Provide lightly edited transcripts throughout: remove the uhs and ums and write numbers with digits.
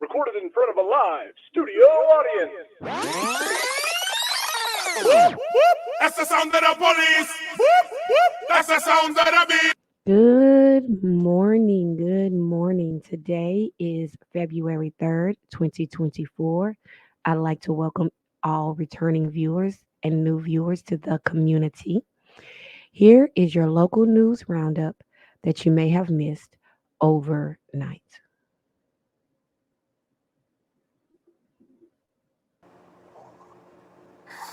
recorded in front of a live studio audience. That's the sound of the police. That's the sound of the beat. Good morning. Good morning. Today is February 3rd, 2024. I'd like to welcome all returning viewers and new viewers to the community. Here is your local news roundup that you may have missed overnight.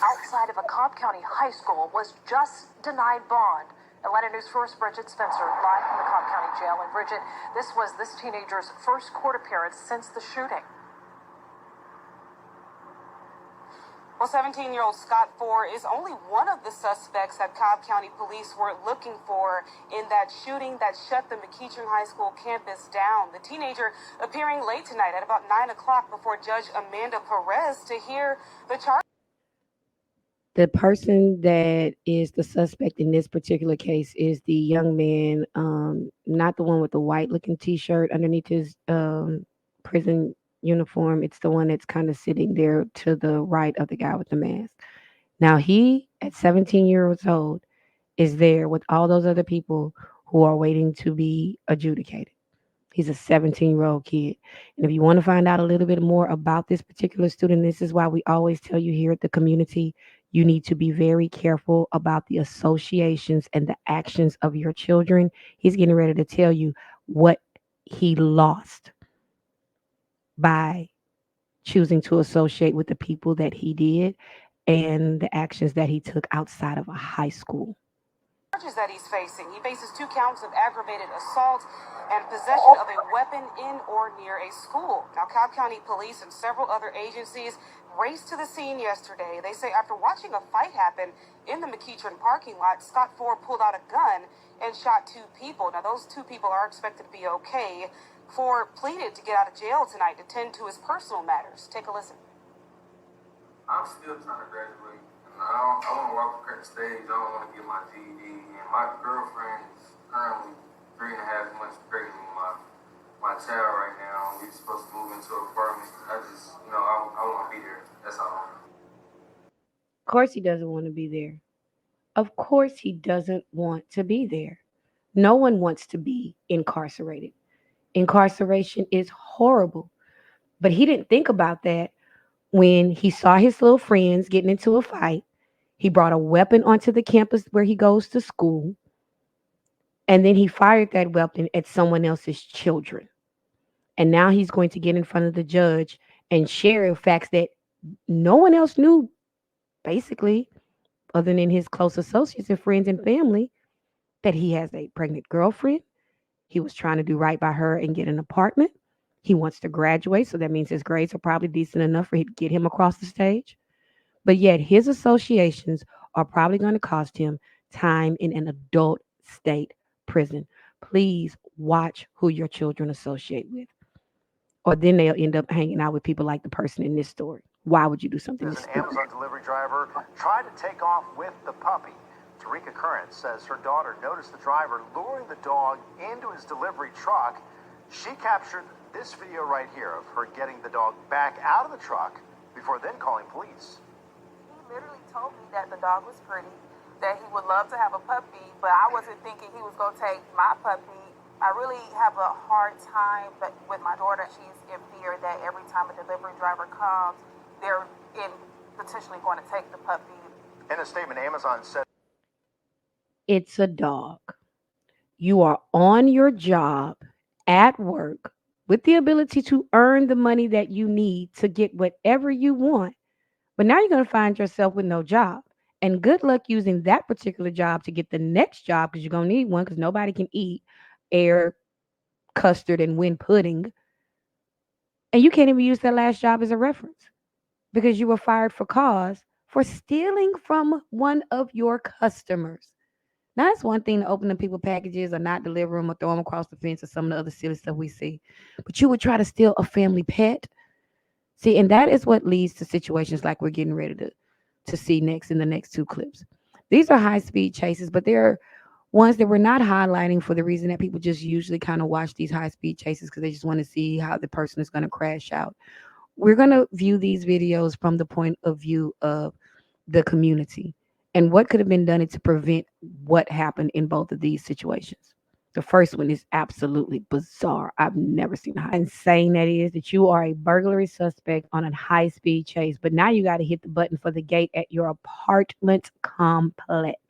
Outside of a Cobb County high school was just denied bond. Atlanta News First, Bridget Spencer, live from the Cobb County Jail. And Bridget, this was this teenager's first court appearance since the shooting. Well, 17-year-old Scott Ford is only one of the suspects that Cobb County police were looking for in that shooting that shut the McEachern High School campus down. The teenager appearing late tonight at about 9 o'clock before Judge Amanda Perez to hear the charge. The person that is the suspect in this particular case is the young man, not the one with the white looking t-shirt underneath his prison uniform. It's the one that's kind of sitting there to the right of the guy with the mask. Now he, at 17 years old, is there with all those other people who are waiting to be adjudicated. He's a 17-year-old kid. And if you want to find out a little bit more about this particular student, this is why we always tell you here at the community, you need to be very careful about the associations and the actions of your children. He's getting ready to tell you what he lost by choosing to associate with the people that he did and the actions that he took outside of a high school. Charges that he's facing. He faces 2 counts of aggravated assault and possession of a weapon in or near a school. Now, Cobb County Police and several other agencies raced to the scene yesterday. They say after watching a fight happen in the McEachern parking lot, Scott Ford pulled out a gun and shot 2 people. Now, those 2 people are expected to be okay. Ford pleaded to get out of jail tonight to tend to his personal matters. Take a listen. I'm still trying to graduate. I want to walk across the stage. I don't want to get my GED. And my girlfriend is currently 3.5 months pregnant with my child right now. We're supposed to move into an apartment. I want to be there. That's all. Of course he doesn't want to be there. Of course he doesn't want to be there. No one wants to be incarcerated. Incarceration is horrible. But he didn't think about that when he saw his little friends getting into a fight. He brought a weapon onto the campus where he goes to school. And then he fired that weapon at someone else's children. And now he's going to get in front of the judge and share facts that no one else knew, basically, other than his close associates and friends and family, that he has a pregnant girlfriend. He was trying to do right by her and get an apartment. He wants to graduate, so that means his grades are probably decent enough for him to get him across the stage. But yet his associations are probably going to cost him time in an adult state prison. Please watch who your children associate with, or then they'll end up hanging out with people like the person in this story. Why would you do something An this stupid? Amazon delivery driver tried to take off with the puppy. Tarika Current says her daughter noticed the driver luring the dog into his delivery truck. She captured this video right here of her getting the dog back out of the truck before then calling police. He literally told me that the dog was pretty, that he would love to have a puppy, but I wasn't thinking he was going to take my puppy. I really have a hard time with my daughter. She's in fear that every time a delivery driver comes, they're potentially going to take the puppy. In a statement, Amazon said, It's a dog. You are on your job at work with the ability to earn the money that you need to get whatever you want. But now you're going to find yourself with no job. And good luck using that particular job to get the next job, because you're going to need one, because nobody can eat air, custard, and wind pudding. And you can't even use that last job as a reference because you were fired for cause for stealing from one of your customers. Now, it's one thing to open up people packages or not deliver them or throw them across the fence or some of the other silly stuff we see. But you would try to steal a family pet. See, and that is what leads to situations like we're getting ready to see next in the next 2 clips. These are high-speed chases, but they're ones that we're not highlighting for the reason that people just usually kind of watch these high speed chases because they just want to see how the person is going to crash out. We're going to view these videos from the point of view of the community and what could have been done to prevent what happened in both of these situations. The first one is absolutely bizarre. I've never seen how insane that is, that you are a burglary suspect on a high speed chase, but now you got to hit the button for the gate at your apartment complex.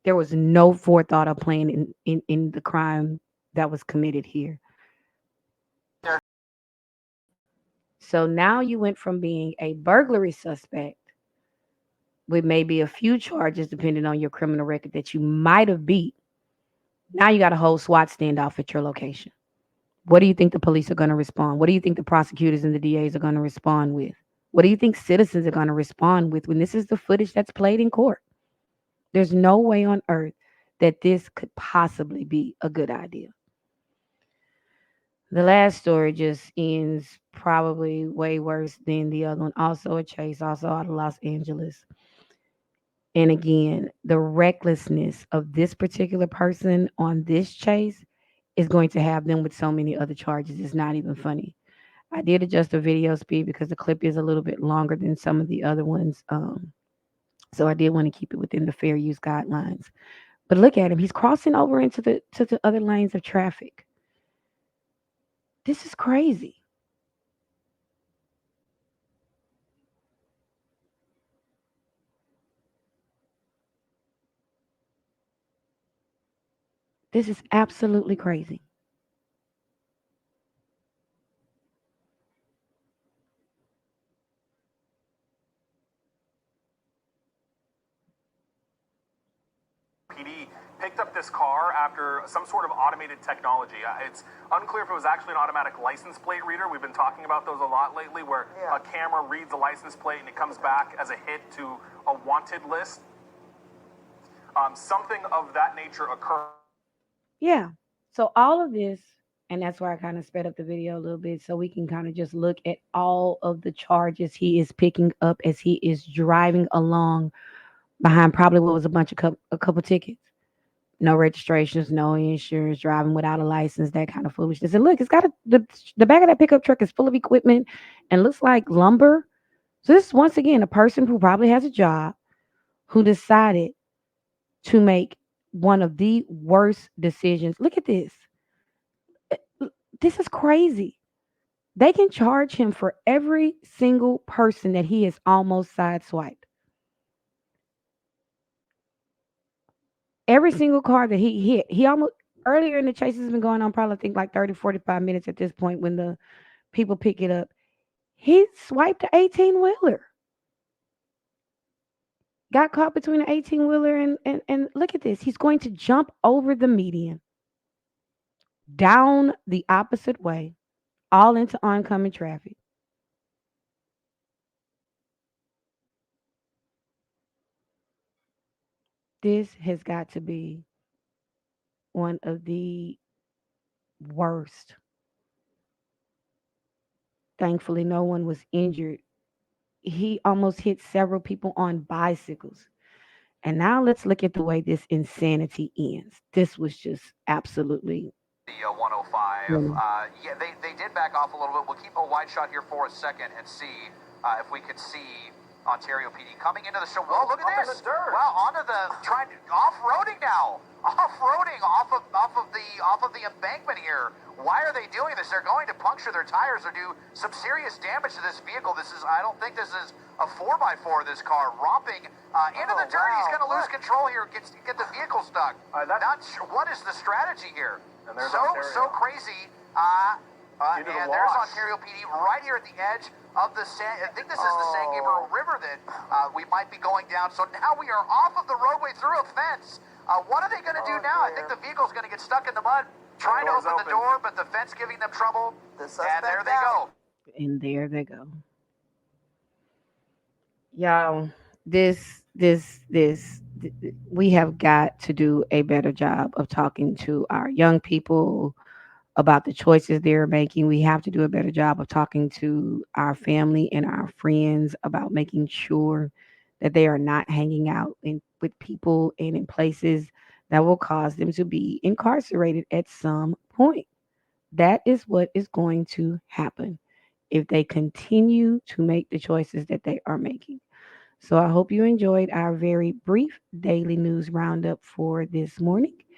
There was no forethought or plan in the crime that was committed here. So now you went from being a burglary suspect with maybe a few charges, depending on your criminal record, that you might have beat. Now you got a whole SWAT standoff at your location. What do you think the police are going to respond? What do you think the prosecutors and the DAs are going to respond with? What do you think citizens are going to respond with when this is the footage that's played in court? There's no way on earth that this could possibly be a good idea. The last story just ends probably way worse than the other one. Also a chase, also out of Los Angeles. And again, the recklessness of this particular person on this chase is going to have them with so many other charges. It's not even funny. I did adjust the video speed because the clip is a little bit longer than some of the other ones. So I did want to keep it within the fair use guidelines. But look at him. He's crossing over into the other lanes of traffic. This is crazy. This is absolutely crazy. PD picked up this car after some sort of automated technology. It's unclear if it was actually an automatic license plate reader. We've been talking about those a lot lately, where a camera reads a license plate and it comes back as a hit to a wanted list. Something of that nature occurred. Yeah. So all of this, and that's why I kind of sped up the video a little bit so we can kind of just look at all of the charges he is picking up as he is driving along behind probably what was a couple tickets. No registrations, no insurance, driving without a license, that kind of foolishness. And look, it's got the back of that pickup truck is full of equipment and looks like lumber. So this is once again a person who probably has a job who decided to make one of the worst decisions. Look at this. This is crazy. They can charge him for every single person that he has almost sideswiped. Every single car that he hit. He almost earlier in the chase has been going on probably I think like 30, 45 minutes at this point when the people pick it up. He swiped the 18-wheeler. Got caught between the 18-wheeler and look at this. He's going to jump over the median, down the opposite way, all into oncoming traffic. This has got to be one of the worst. Thankfully, no one was injured. He almost hit several people on bicycles. And now let's look at the way this insanity ends. This was just absolutely. The 105. Yeah, they did back off a little bit. We'll keep a wide shot here for a second and see if we could see Ontario PD coming into the show. Whoa, look at this! Wow, onto the off-roading now. Off-roading off of the embankment here. Why are they doing this? They're going to puncture their tires or do some serious damage to this vehicle. I don't think this is a 4x4. This car romping into the dirt. Wow. He's going to lose control here. Get the vehicle stuck. Not sure what is the strategy here. And there's so crazy. And there's Ontario PD right here at the edge of the I think this is the San Gabriel River that we might be going down. So now we are off of the roadway through a fence. What are they going to do now? I think the vehicle's going to get stuck in the mud, trying to open the door, but the fence giving them trouble. And there they go. And there they go. Y'all, we have got to do a better job of talking to our young people about the choices they're making. We have to do a better job of talking to our family and our friends about making sure that they are not hanging out with people and in places that will cause them to be incarcerated at some point. That is what is going to happen if they continue to make the choices that they are making. So I hope you enjoyed our very brief daily news roundup for this morning.